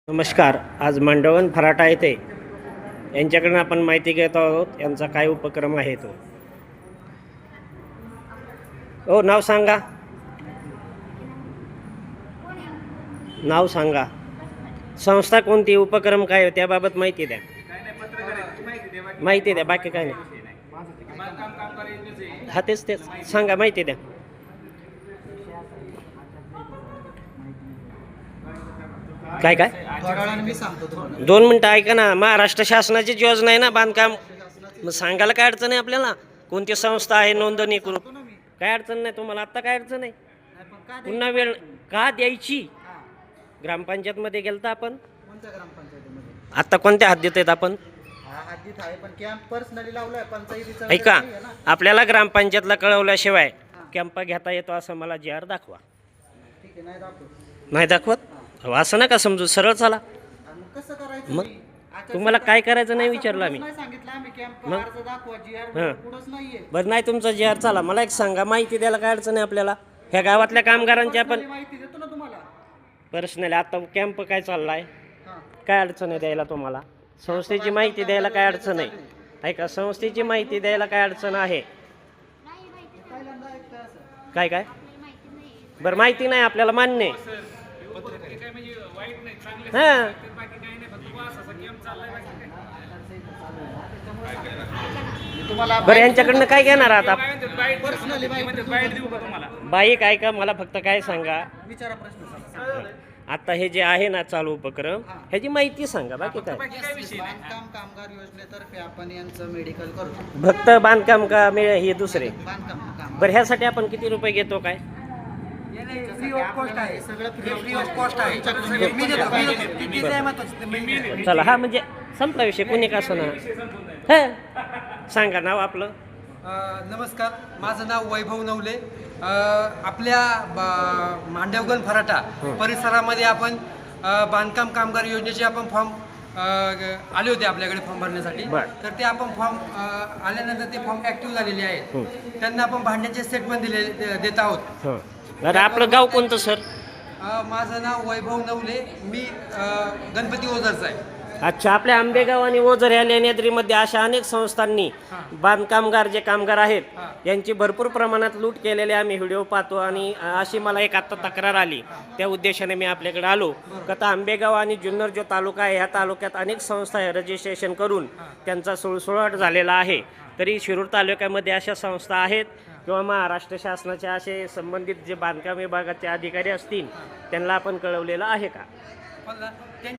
नमस्कार. आज मांडवगण फराटा येथे यांच्याकडून आपण माहिती घेत आहोत. यांचा काय उपक्रम आहे तो. हो, नाव सांगा. नाव सांगा. संस्था कोणती, उपक्रम काय, त्याबाबत माहिती द्या. माहिती द्या, बाकी काय नाही. हा, तेच सांगा, माहिती द्या. काय काय मी सांगतो तुम्हाला. 2 मिनटं ऐका ना. महाराष्ट्र शासनाचीच योजना आहे ना बांधकाम. मग सांगायला काय अडचण आहे आपल्याला. कोणती संस्था आहे नोंदणीकृत, काय अडचण नाही तुम्हाला. आत्ता काय अडचण आहे. पुन्हा वेळ का द्यायची. ग्रामपंचायतमध्ये गेलं तर आपण कोणत्या ग्रामपंचायतीमध्ये? आत्ता कोणत्या हद्दीत आहेत आपण. हद्दीत आहे, पण कॅम्प पर्सनली लावलाय पंचायतीचा. ऐका, आपल्याला ग्रामपंचायतला कळवल्याशिवाय कॅम्प घेता येतो असं मला जी आर दाखवा. ठीक आहे, नाही दाखवत. नाही दाखवत. अहो, असं नका समजू, सरळ चला. मग कसं करायचं? मग तुम्हाला काय करायचं नाही विचारलं आम्ही. नाही सांगितलं आम्ही. कॅम्प मग? अर्ज दाखवा, GR हां. पुढंच नाहीये. बरं, नाही तुमचा जी आर चला. मला एक सांगा, माहिती द्यायला काय अडचण आहे आपल्याला. ह्या गावातल्या कामगारांची आपण Personally माहिती देतो ना तुम्हाला. पर्सनली आता कॅम्प काय चाललाय, हां. काय अडचण आहे द्यायला तुम्हाला. संस्थेची माहिती द्यायला काय अडचण आहे. ऐका, संस्थेची माहिती द्यायला काय अडचण आहे. पहिल्यांदा ऐकतोय असं. काय काय बरं, माहिती नाही आपल्याला, मान्य आहे. हां, तुम्हाला बरं, यांच्याकडनं काय घेणार आता. पर्सनली माहिती बाई काय का, मला फक्त काय सांगा. विचारा प्रश्न सांगा. आता हे जे आहे ना चालू उपक्रम, ह्याची माहिती सांगा, बाकी काय. बांधकाम कामगार योजनेतर्फे आपण यांचं मेडिकल करतो. फक्त बांधकाम का हे दुसरे. बांधकाम काम बरं, ह्यासाठी आपण किती रुपये घेतो काय. फ्री ऑफ कॉस्ट आहे. सगळं फ्री ऑफ कॉस्ट आहे. मी देतो. किती आहे महत्वाचं. चला, हा म्हणजे संपला विषय. कोणी का असं ना. हा, सांगा नाव आपलं. नमस्कार, माझं नाव वैभव नवले. आपल्या मांडवगण फराटा परिसरामध्ये आपण बांधकाम कामगार योजनेचे आपण फॉर्म आले होते आपल्याकडे फॉर्म भरण्यासाठी. तर ते आपण फॉर्म आल्यानंतर ते फॉर्म ॲक्टिव्ह झालेले आहेत. त्यांना आपण भांड्याचे सेट पण देत आहोत. बरं, आपलं गाव कोणतं सर. माझं नाव वैभव नवले. मी गणपती ओझरचा आहे. अच्छा, आपल्या आंबेगाव आणि ओझर या लेण्याद्रीमध्ये अशा अनेक संस्थांनी बांधकामगार जे कामगार आहेत यांची भरपूर प्रमाणात लूट केलेले आम्ही व्हिडिओ पाहतो. आणि अशी मला एक आत्ता तक्रार आली, त्या उद्देशाने मी आपल्याकडे आलो. आता आंबेगाव आणि जुन्नर जो तालुका आहे, ह्या तालुक्यात अनेक संस्था आहे रजिस्ट्रेशन करून त्यांचा सुळसुळाट झालेला आहे. तरी शिरूर तालुक्यामध्ये अशा संस्था आहेत किंवा महाराष्ट्र शासनाचे असे संबंधित जे बांधकाम विभागाचे अधिकारी असतील त्यांना आपण कळवलेलं आहे का.